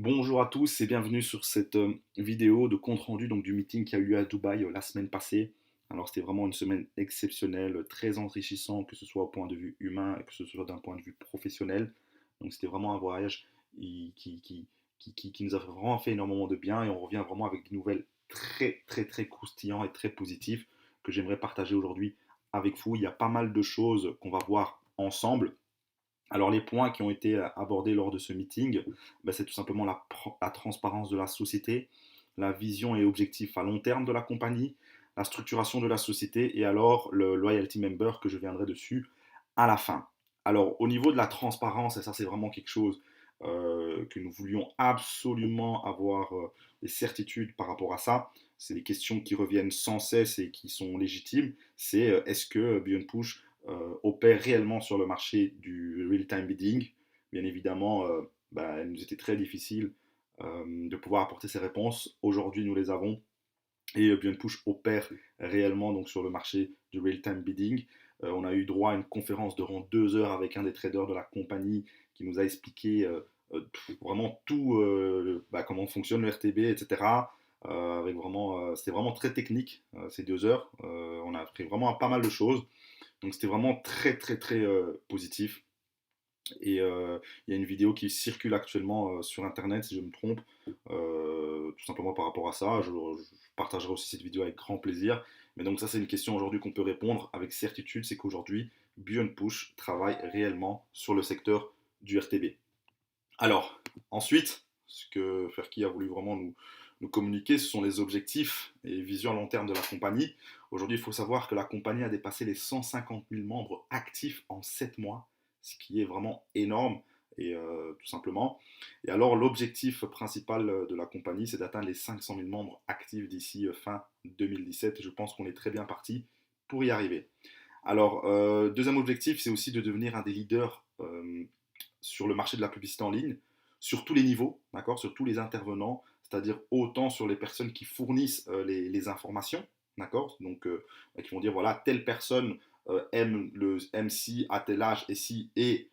Bonjour à tous et bienvenue sur cette vidéo de compte rendu donc, du meeting qui a eu lieu à Dubaï la semaine passée. Alors c'était vraiment une semaine exceptionnelle, très enrichissant, que ce soit au point de vue humain et que ce soit d'un point de vue professionnel. Donc c'était vraiment un voyage qui nous a vraiment fait énormément de bien et on revient vraiment avec des nouvelles très croustillantes et très positives que j'aimerais partager aujourd'hui avec vous. Il y a pas mal de choses qu'on va voir ensemble. Alors les points qui ont été abordés lors de ce meeting, ben, c'est tout simplement la transparence de la société, la vision et objectif à long terme de la compagnie, la structuration de la société et alors le loyalty member que je viendrai dessus à la fin. Alors au niveau de la transparence, et ça c'est vraiment quelque chose que nous voulions absolument avoir des certitudes par rapport à ça, c'est des questions qui reviennent sans cesse et qui sont légitimes, c'est est-ce que Beyond Push opère réellement sur le marché du real-time bidding. Bien évidemment, bah, il nous était très difficile de pouvoir apporter ces réponses. Aujourd'hui, nous les avons. Et Beyond Push opère réellement donc, sur le marché du real-time bidding. On a eu droit à une conférence durant 2 heures avec un des traders de la compagnie qui nous a expliqué vraiment tout, bah, comment fonctionne le RTB, etc. Avec vraiment, c'était vraiment très technique ces 2 heures. On a appris vraiment pas mal de choses. Donc c'était vraiment très positif. Et il y a une vidéo qui circule actuellement sur Internet, si je me trompe, tout simplement par rapport à ça. Je partagerai aussi cette vidéo avec grand plaisir. Mais donc ça, c'est une question aujourd'hui qu'on peut répondre avec certitude, c'est qu'aujourd'hui, Beyond Push travaille réellement sur le secteur du RTB. Alors, ensuite, ce que Ferki a voulu vraiment nous communiquer, ce sont les objectifs et visions à long terme de la compagnie. Aujourd'hui, il faut savoir que la compagnie a dépassé les 150 000 membres actifs en 7 mois, ce qui est vraiment énorme, et tout simplement. Et alors, l'objectif principal de la compagnie, c'est d'atteindre les 500 000 membres actifs d'ici fin 2017. Et je pense qu'on est très bien parti pour y arriver. Alors, deuxième objectif, c'est aussi de devenir un des leaders sur le marché de la publicité en ligne, sur tous les niveaux, d'accord, sur tous les intervenants, c'est-à-dire autant sur les personnes qui fournissent les informations, d'accord, donc qui vont dire voilà, telle personne aime le MC à tel âge et si, et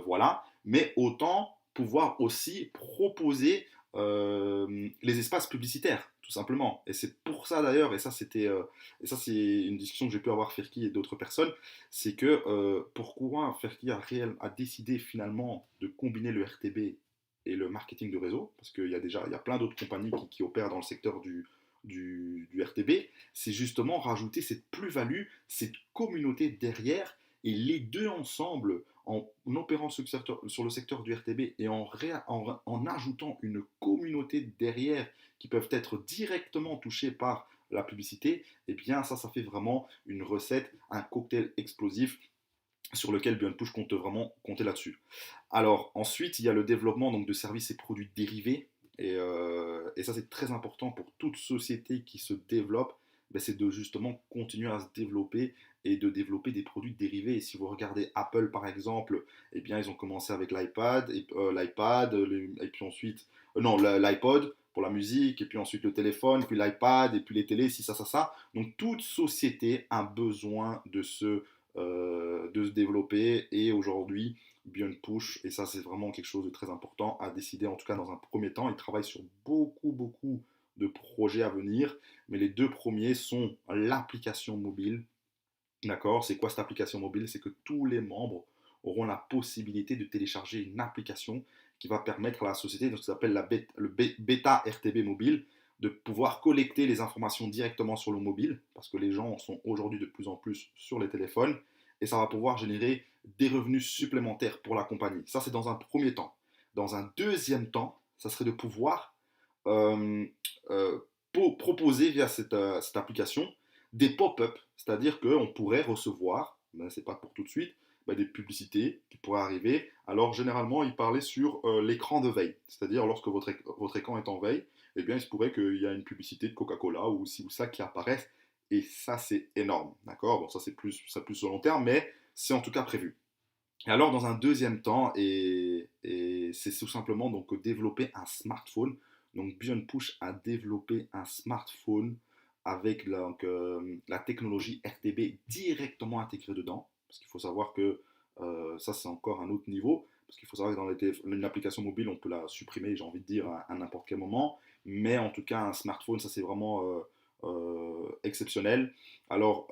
voilà, mais autant pouvoir aussi proposer les espaces publicitaires, tout simplement. Et c'est pour ça d'ailleurs, et ça c'est une discussion que j'ai pu avoir avec Ferki et d'autres personnes, c'est que pourquoi Ferki a décidé finalement de combiner le RTB et le marketing de réseau, parce qu'il y a déjà il y a plein d'autres compagnies qui opèrent dans le secteur du RTB, c'est justement rajouter cette plus-value, cette communauté derrière, et les deux ensemble, en opérant sur le secteur du RTB et en ajoutant une communauté derrière qui peuvent être directement touchées par la publicité, eh bien ça fait vraiment une recette, un cocktail explosif sur lequel Beyond Push compte vraiment compter là-dessus. Alors ensuite, il y a le développement donc, de services et produits dérivés. Et ça, c'est très important pour toute société qui se développe, ben, c'est de justement continuer à se développer et de développer des produits dérivés. Et si vous regardez Apple par exemple, eh bien ils ont commencé avec l'iPad, et puis ensuite, non, l'iPod pour la musique, et puis ensuite le téléphone, puis l'iPad, et puis les télés, si ça. Donc toute société a besoin de se développer. Et aujourd'hui, Beyond Push, et ça c'est vraiment quelque chose de très important, a décidé en tout cas dans un premier temps, il travaille sur beaucoup de projets à venir, mais les deux premiers sont l'application mobile. D'accord? C'est quoi cette application mobile? C'est que tous les membres auront la possibilité de télécharger une application qui va permettre à la société, donc ça s'appelle le bêta RTB mobile, de pouvoir collecter les informations directement sur le mobile, parce que les gens sont aujourd'hui de plus en plus sur les téléphones, et ça va pouvoir générer des revenus supplémentaires pour la compagnie. Ça, c'est dans un premier temps. Dans un deuxième temps, ça serait de pouvoir euh, euh, proposer via cette application des pop-up, c'est-à-dire qu'on pourrait recevoir, ben, c'est pas pour tout de suite, ben, des publicités qui pourraient arriver. Alors généralement, il parlait sur l'écran de veille, c'est-à-dire lorsque votre écran est en veille, eh bien il se pourrait qu'il y a une publicité de Coca-Cola ou ci ou ça qui apparaisse, et ça c'est énorme, d'accord? Bon, ça plus sur long terme, mais c'est en tout cas prévu. Et alors, dans un deuxième temps, et c'est tout simplement donc développer un smartphone. Donc, Beyond Push a développé un smartphone avec donc, la technologie RTB directement intégrée dedans. Parce qu'il faut savoir que ça, c'est encore un autre niveau. parce qu'il faut savoir que dans une application mobile, on peut la supprimer, j'ai envie de dire, à n'importe quel moment. Mais en tout cas, un smartphone, ça c'est vraiment exceptionnel. Alors,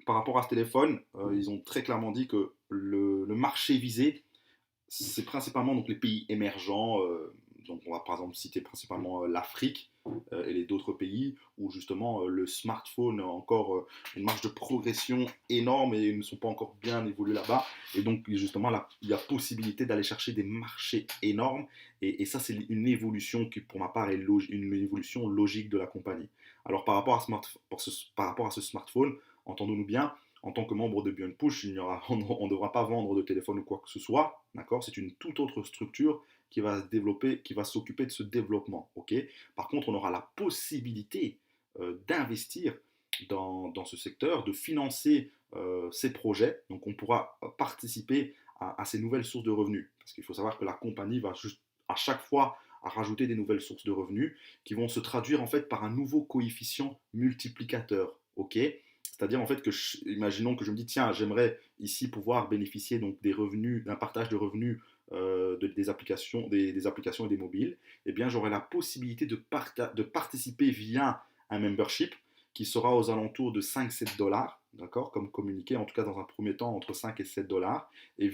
par rapport à ce téléphone, ils ont très clairement dit que le marché visé, c'est principalement donc, les pays émergents. Donc on va par exemple citer principalement l'Afrique et les d'autres pays où justement le smartphone a encore une marge de progression énorme et ils ne sont pas encore bien évolués là-bas. Et donc justement là, il y a possibilité d'aller chercher des marchés énormes et ça c'est une évolution qui pour ma part est une évolution logique de la compagnie. Alors par rapport à ce smartphone, entendons-nous bien, en tant que membre de Beyond Push, on ne devra pas vendre de téléphone ou quoi que ce soit, d'accord? C'est une toute autre structure qui va se développer, qui va s'occuper de ce développement, ok? Par contre, on aura la possibilité d'investir dans ce secteur, de financer ces projets, donc on pourra participer à ces nouvelles sources de revenus, parce qu'il faut savoir que la compagnie va juste à chaque fois à rajouter des nouvelles sources de revenus qui vont se traduire en fait par un nouveau coefficient multiplicateur, ok? C'est-à-dire en fait que, imaginons que je me dis, tiens, j'aimerais ici pouvoir bénéficier donc des revenus, d'un partage de revenus des applications et des mobiles, eh bien j'aurai la possibilité de participer via un membership qui sera aux alentours de 5-7 $, d'accord, comme communiqué en tout cas dans un premier temps entre 5 et 7 $, et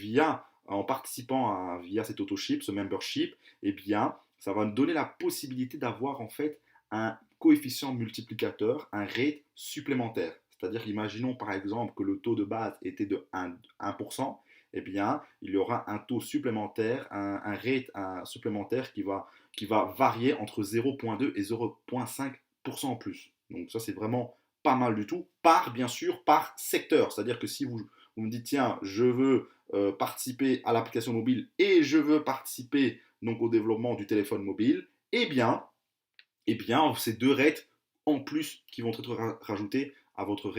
en participant via cet autoship, ce membership, eh bien ça va me donner la possibilité d'avoir en fait un coefficient multiplicateur, un rate supplémentaire. C'est-à-dire, imaginons par exemple que le taux de base était de 1%, eh bien, il y aura un taux supplémentaire, un rate supplémentaire qui va varier entre 0,2 et 0,5% en plus. Donc ça, c'est vraiment pas mal du tout, bien sûr, par secteur. C'est-à-dire que si vous me dites, tiens, je veux participer à l'application mobile et je veux participer donc au développement du téléphone mobile, eh bien c'est deux rates en plus qui vont être rajoutés à votre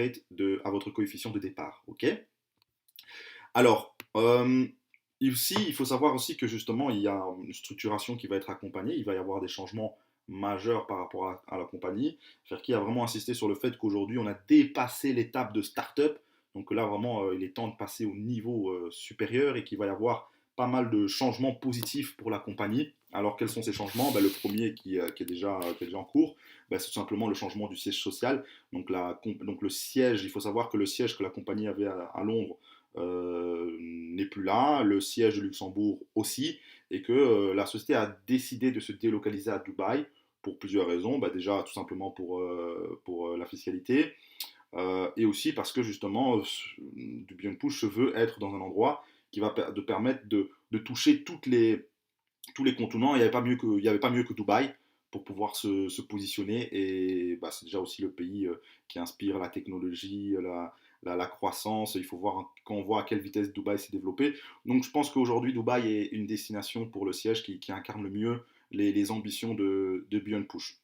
à votre coefficient de départ. Ok? Alors, ici, il faut savoir aussi que justement, il y a une structuration qui va être accompagnée. Il va y avoir des changements majeurs par rapport à la compagnie. Qui a vraiment insisté sur le fait qu'aujourd'hui, on a dépassé l'étape de start-up. Donc là, vraiment, il est temps de passer au niveau supérieur et qu'il va y avoir pas mal de changements positifs pour la compagnie. Alors, quels sont ces changements? Le premier qui est déjà en cours, c'est tout simplement le changement du siège social. Donc le siège, il faut savoir que le siège que la compagnie avait à Londres n'est plus là, le siège de Luxembourg aussi, et que la société a décidé de se délocaliser à Dubaï pour plusieurs raisons. Déjà, tout simplement pour la fiscalité, et aussi parce que justement, du Beyond Push se veut être dans un endroit qui va de permettre de toucher tous les contournants. Il n'y avait pas mieux que Dubaï pour pouvoir se positionner. Et c'est déjà aussi le pays qui inspire la technologie, la croissance. Il faut voir quand on voit à quelle vitesse Dubaï s'est développé. Donc je pense qu'aujourd'hui, Dubaï est une destination pour le siège qui incarne le mieux les ambitions de Beyond Push.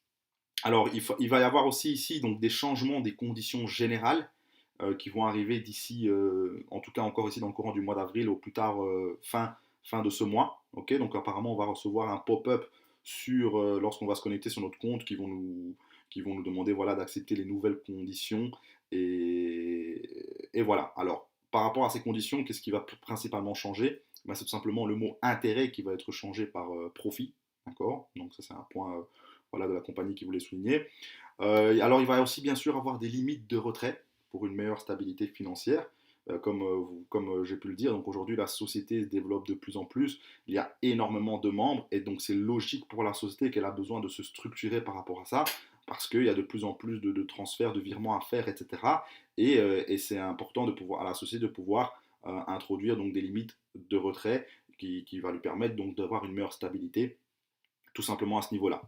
Alors il va y avoir aussi ici donc, des changements des conditions générales qui vont arriver d'ici, en tout cas encore ici dans le courant du mois d'avril, au plus tard fin de ce mois. Okay, donc apparemment, on va recevoir un pop-up lorsqu'on va se connecter sur notre compte qui vont nous demander voilà, d'accepter les nouvelles conditions. Et voilà. Alors, par rapport à ces conditions, qu'est-ce qui va principalement changer? C'est tout simplement le mot intérêt qui va être changé par profit. D'accord. Donc ça, c'est un point voilà, de la compagnie qui voulait souligner. Alors, il va aussi bien sûr avoir des limites de retrait pour une meilleure stabilité financière. Comme j'ai pu le dire, donc aujourd'hui la société se développe de plus en plus, il y a énormément de membres et donc c'est logique pour la société qu'elle a besoin de se structurer par rapport à ça parce qu'il y a de plus en plus de transferts, de virements à faire, etc. Et c'est important à la société de pouvoir introduire donc des limites de retrait qui va lui permettre donc d'avoir une meilleure stabilité tout simplement à ce niveau-là.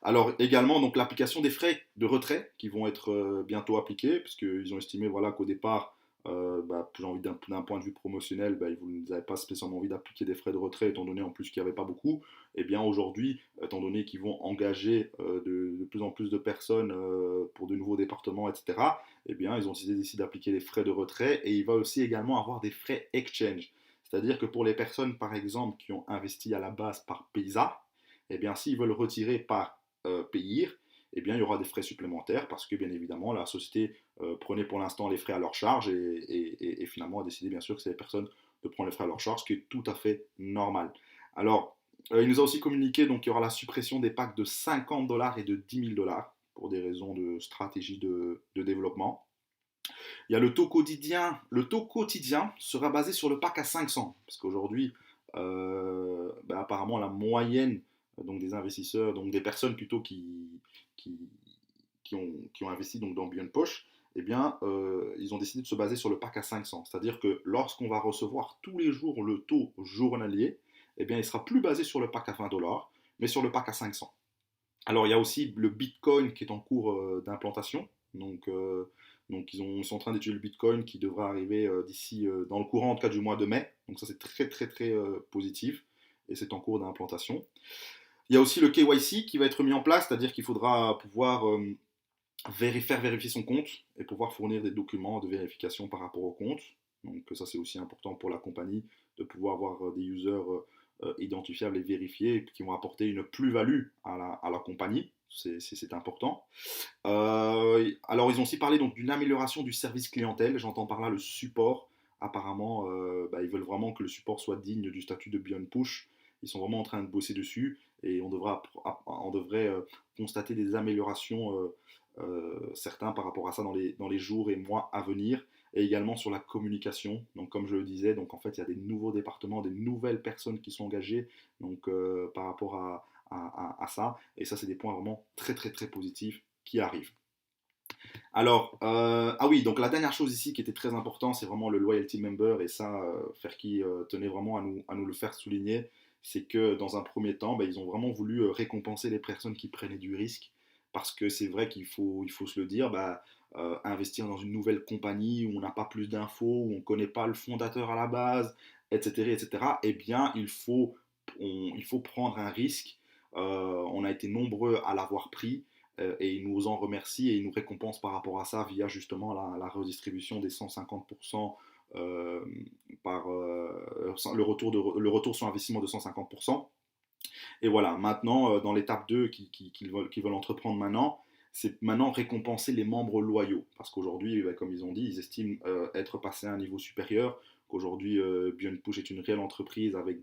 Alors également donc l'application des frais de retrait qui vont être bientôt appliqués, puisqu'ils ont estimé voilà, qu'au départ, j'ai envie d'un point de vue promotionnel, ils n'avaient pas spécialement envie d'appliquer des frais de retrait, étant donné en plus qu'il n'y avait pas beaucoup. Et bien aujourd'hui, étant donné qu'ils vont engager de plus en plus de personnes pour de nouveaux départements, etc., et bien ils ont décidé ici d'appliquer les frais de retrait et il va aussi également avoir des frais exchange. C'est-à-dire que pour les personnes, par exemple, qui ont investi à la base par Paysa, eh bien, s'ils veulent retirer par Payir, eh bien, il y aura des frais supplémentaires parce que, bien évidemment, la société prenait pour l'instant les frais à leur charge et finalement a décidé, bien sûr, que ces personnes de prendre les frais à leur charge, ce qui est tout à fait normal. Alors, il nous a aussi communiqué donc, qu'il y aura la suppression des packs de 50 dollars et de 10 000 dollars pour des raisons de stratégie de développement. Il y a le taux quotidien. Le taux quotidien sera basé sur le pack à 500. Parce qu'aujourd'hui, apparemment, la moyenne donc des investisseurs, donc des personnes plutôt qui, qui ont investi donc, dans Beyond Push, eh bien, ils ont décidé de se baser sur le pack à 500. C'est-à-dire que lorsqu'on va recevoir tous les jours le taux journalier, eh bien, il sera plus basé sur le pack à 20 dollars, mais sur le pack à 500. Alors, il y a aussi le Bitcoin qui est en cours d'implantation. Donc ils sont en train d'étudier le Bitcoin qui devra arriver d'ici, dans le courant en tout cas du mois de mai. Donc ça, c'est très, très, très positif. Et c'est en cours d'implantation. Il y a aussi le KYC qui va être mis en place, c'est-à-dire qu'il faudra pouvoir faire vérifier son compte et pouvoir fournir des documents de vérification par rapport au compte. Donc ça, c'est aussi important pour la compagnie de pouvoir avoir des users identifiables et vérifiés qui vont apporter une plus-value à la compagnie. C'est important. Alors, ils ont aussi parlé donc d'une amélioration du service clientèle. J'entends par là le support. Apparemment, ils veulent vraiment que le support soit digne du statut de Beyond Push. Ils sont vraiment en train de bosser dessus et on devrait constater des améliorations certains par rapport à ça dans les jours et mois à venir, et également sur la communication. Donc comme je le disais, donc en fait il y a des nouveaux départements, des nouvelles personnes qui sont engagées donc par rapport à ça, et ça c'est des points vraiment très très très positifs qui arrivent. Alors, ah oui, donc la dernière chose ici qui était très important, c'est vraiment le loyalty member, et ça, Ferki tenait vraiment à nous le faire souligner, c'est que dans un premier temps, ils ont vraiment voulu récompenser les personnes qui prenaient du risque, parce que c'est vrai qu'il faut se le dire, investir dans une nouvelle compagnie où on n'a pas plus d'infos, où on ne connaît pas le fondateur à la base, etc., etc., eh bien, il faut prendre un risque. On a été nombreux à l'avoir pris, et ils nous en remercient et ils nous récompensent par rapport à ça via justement la redistribution des 150% par le retour sur investissement de 150%. Et voilà, maintenant, dans l'étape 2 qu'ils veulent entreprendre maintenant, c'est maintenant récompenser les membres loyaux. Parce qu'aujourd'hui, comme ils ont dit, ils estiment être passés à un niveau supérieur, qu'aujourd'hui, Beyond Push est une réelle entreprise avec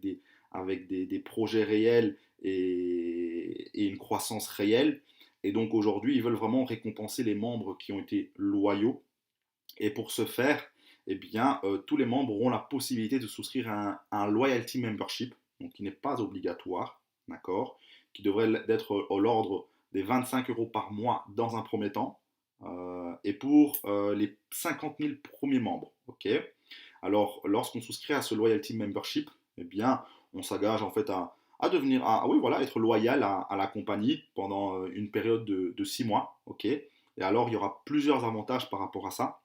des projets réels et une croissance réelle. Et donc aujourd'hui, ils veulent vraiment récompenser les membres qui ont été loyaux. Et pour ce faire, eh bien, tous les membres auront la possibilité de souscrire à un loyalty membership, donc qui n'est pas obligatoire, d'accord, qui devrait être à l'ordre des 25 euros par mois dans un premier temps, et pour les 50 000 premiers membres. Ok. Alors, lorsqu'on souscrit à ce loyalty membership, eh bien, on s'engage en fait à devenir, oui, voilà, être loyal à la compagnie pendant une période de 6 mois. Ok. Et alors, il y aura plusieurs avantages par rapport à ça.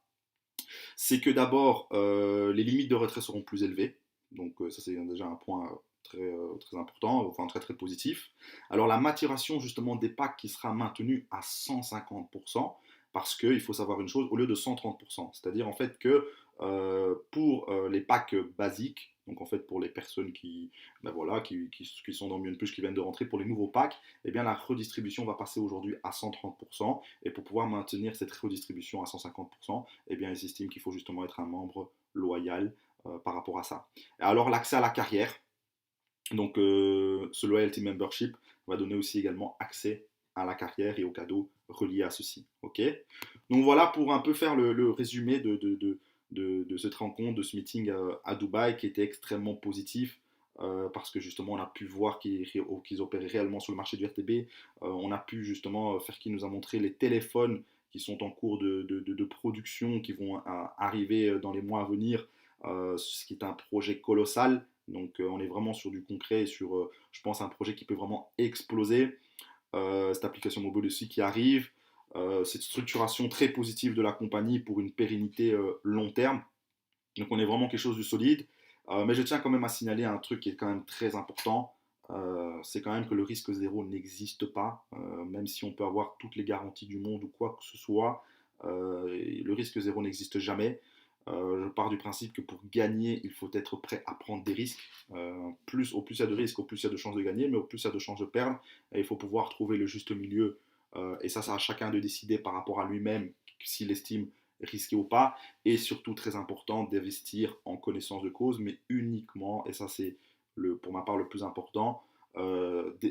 C'est que d'abord, les limites de retrait seront plus élevées. Donc ça, c'est déjà un point très important, enfin très très positif. Alors la maturation justement des packs qui sera maintenue à 150%, parce qu'il faut savoir une chose, au lieu de 130%. C'est-à-dire en fait que pour les packs basiques, donc en fait pour les personnes qui sont dans Mieux Plus, qui viennent de rentrer, pour les nouveaux packs, eh bien la redistribution va passer aujourd'hui à 130%. Et pour pouvoir maintenir cette redistribution à 150%, eh bien ils estiment qu'il faut justement être un membre loyal par rapport à ça. Alors l'accès à la carrière, donc ce loyalty membership va donner aussi également accès à la carrière et aux cadeaux reliés à ceci. Ok. Donc voilà pour un peu faire le résumé de cette rencontre, de ce meeting à Dubaï, qui était extrêmement positif. Parce que justement on a pu voir qu'ils opéraient réellement sur le marché du RTB. On a pu justement faire qu'ils nous a montré les téléphones qui sont en cours de production, qui vont arriver dans les mois à venir, ce qui est un projet colossal. Donc on est vraiment sur du concret, sur, je pense, un projet qui peut vraiment exploser. Cette application mobile aussi qui arrive, cette structuration très positive de la compagnie pour une pérennité long terme. Donc on est vraiment quelque chose de solide. Mais je tiens quand même à signaler un truc qui est quand même très important. C'est quand même que le risque zéro n'existe pas, même si on peut avoir toutes les garanties du monde ou quoi que ce soit. Le risque zéro n'existe jamais. Je pars du principe que pour gagner, il faut être prêt à prendre des risques. Au plus il y a de risques, au plus il y a de chances de gagner, mais au plus il y a de chances de perdre. Et il faut pouvoir trouver le juste milieu. Et ça, c'est à chacun de décider par rapport à lui-même s'il estime risqué ou pas, et surtout très important d'investir en connaissance de cause, mais uniquement, et ça c'est pour ma part le plus important,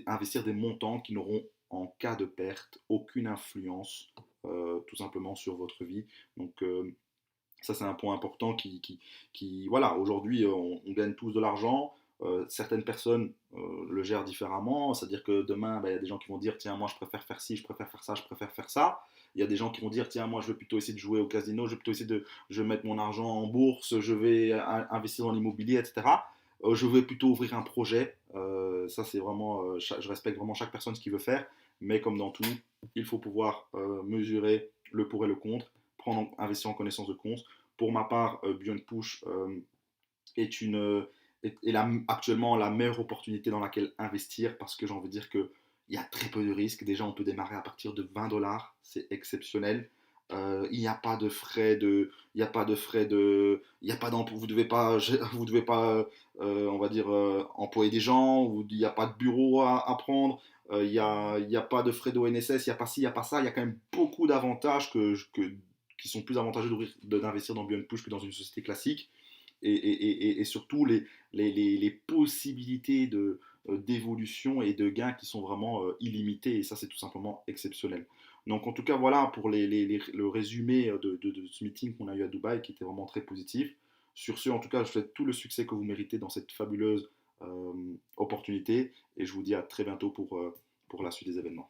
investir des montants qui n'auront en cas de perte aucune influence tout simplement sur votre vie. Donc ça, c'est un point important voilà, aujourd'hui, on gagne tous de l'argent. Certaines personnes le gèrent différemment, c'est-à-dire que demain, ben, il y a des gens qui vont dire, tiens, moi, je préfère faire ci, je préfère faire ça, je préfère faire ça. Il y a des gens qui vont dire, tiens, moi, je vais plutôt essayer de jouer au casino, je vais plutôt essayer je vais mettre mon argent en bourse, je vais investir dans l'immobilier, etc. Je vais plutôt ouvrir un projet. Ça, c'est vraiment, je respecte vraiment chaque personne ce qu'il veut faire, mais comme dans tout, il faut pouvoir mesurer le pour et le contre, investir en connaissance de cause. Pour ma part, Beyond Push est, actuellement la meilleure opportunité dans laquelle investir parce que j'ai envie de dire qu'il y a très peu de risques. Déjà, on peut démarrer à partir de 20 dollars, c'est exceptionnel. Il n'y a pas de frais il n'y a pas de frais il n'y a pas vous devez pas, vous devez pas, on va dire, employer des gens, il n'y a pas de bureau à prendre. Il n'y a pas de frais d'ONSS, il n'y a pas ci, il n'y a pas ça. Il y a quand même beaucoup d'avantages qui sont plus avantageux d'investir dans Beyond Push que dans une société classique. Et surtout les possibilités d'évolution et de gains qui sont vraiment illimitées. Et ça, c'est tout simplement exceptionnel. Donc, en tout cas, voilà pour le résumé de ce meeting qu'on a eu à Dubaï qui était vraiment très positif. Sur ce, en tout cas, je souhaite tout le succès que vous méritez dans cette fabuleuse opportunité. Et je vous dis à très bientôt pour la suite des événements.